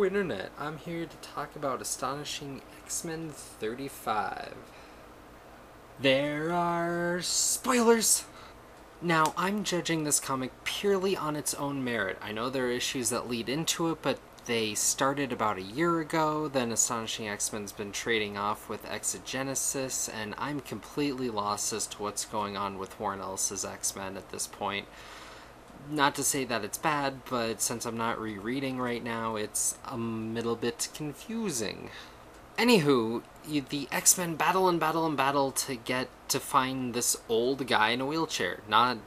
Internet. I'm here to talk about Astonishing X-Men 35. There are spoilers! Now, I'm judging this comic purely on its own merit. I know there are issues that lead into it, but they started about a year ago, then Astonishing X-Men's been trading off with Exogenesis, and I'm completely lost as to what's going on with Warren Ellis' X-Men at this point. Not to say that it's bad, but since I'm not rereading right now, it's a little bit confusing. Anywho, the X-Men battle and battle and battle to get to find this old guy in a wheelchair. Not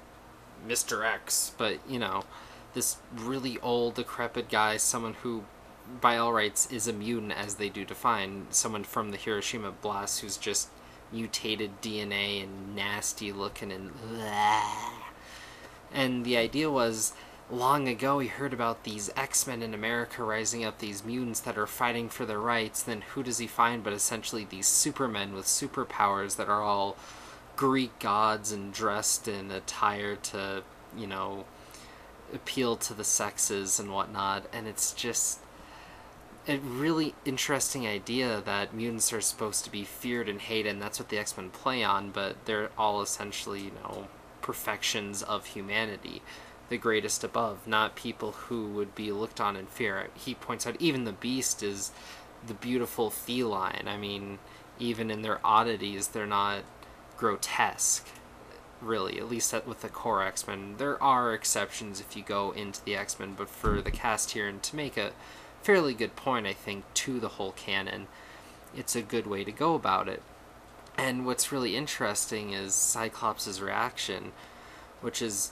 Mr. X, but, you know, this really old, decrepit guy, someone who, by all rights, is a mutant as they do define. Someone from the Hiroshima blast who's just mutated DNA and nasty looking and blah. And the idea was, long ago he heard about these X-Men in America rising up, these mutants that are fighting for their rights. Then who does he find but essentially these supermen with superpowers that are all Greek gods and dressed in attire to, you know, appeal to the sexes and whatnot. And it's just a really interesting idea that mutants are supposed to be feared and hated, and that's what the X-Men play on, but they're all essentially, you know, perfections of humanity, the greatest above, not people who would be looked on in fear. He points out even the Beast is the beautiful feline. I mean, even in their oddities, they're not grotesque, really, at least with the core X-Men. There are exceptions if you go into the X-Men, but for the cast here, and to make a fairly good point, I think, to the whole canon, it's a good way to go about it. And what's really interesting is Cyclops' reaction, which is,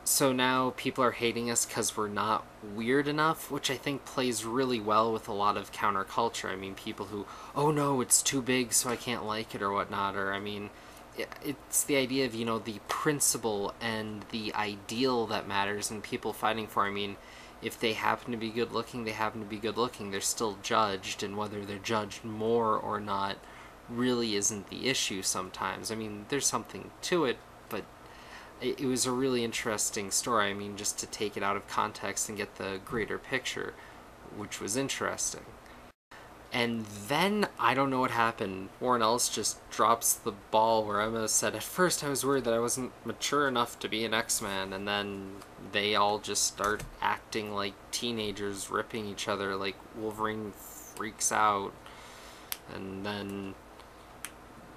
so now people are hating us because we're not weird enough, which I think plays really well with a lot of counterculture. I mean, people who, oh no, it's too big so I can't like it or whatnot, or I mean, it's the idea of, you know, the principle and the ideal that matters and people fighting for. I mean, if they happen to be good looking, they happen to be good looking. They're still judged, and whether they're judged more or not really isn't the issue sometimes. I mean, there's something to it, but it was a really interesting story. I mean, just to take it out of context and get the greater picture, which was interesting. And then, I don't know what happened. Warren Ellis just drops the ball where Emma said, at first I was worried that I wasn't mature enough to be an X-Man, and then they all just start acting like teenagers, ripping each other, like Wolverine freaks out. And then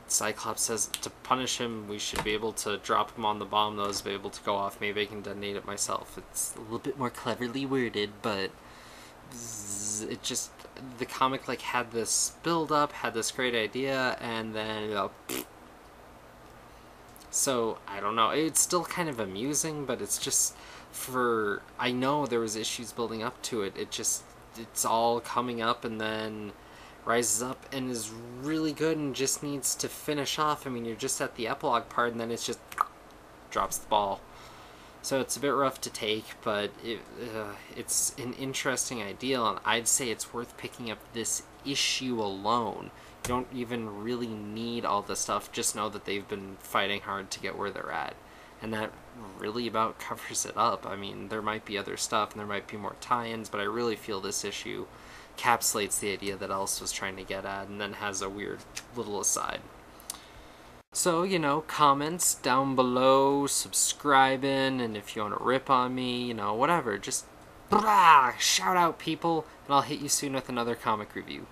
Cyclops says to punish him, we should be able to drop him on the bomb that was able to go off. Maybe I can detonate it myself. It's a little bit more cleverly worded, but it just, the comic like had this build up, had this great idea, and then, you know, so I don't know. It's still kind of amusing, but it's just for, I know there was issues building up to it. It's all coming up and then rises up and is really good and just needs to finish off. I mean, you're just at the epilogue part and then it's just drops the ball. So it's a bit rough to take, but it's an interesting idea, and I'd say it's worth picking up this issue alone. You don't even really need all the stuff, just know that they've been fighting hard to get where they're at. And that really about covers it up. I mean, there might be other stuff and there might be more tie-ins, but I really feel this issue encapsulates the idea that Ellis was trying to get at, and then has a weird little aside. So, you know, comments down below, subscribing, and if you want to rip on me, you know, whatever, just shout out, people, and I'll hit you soon with another comic review.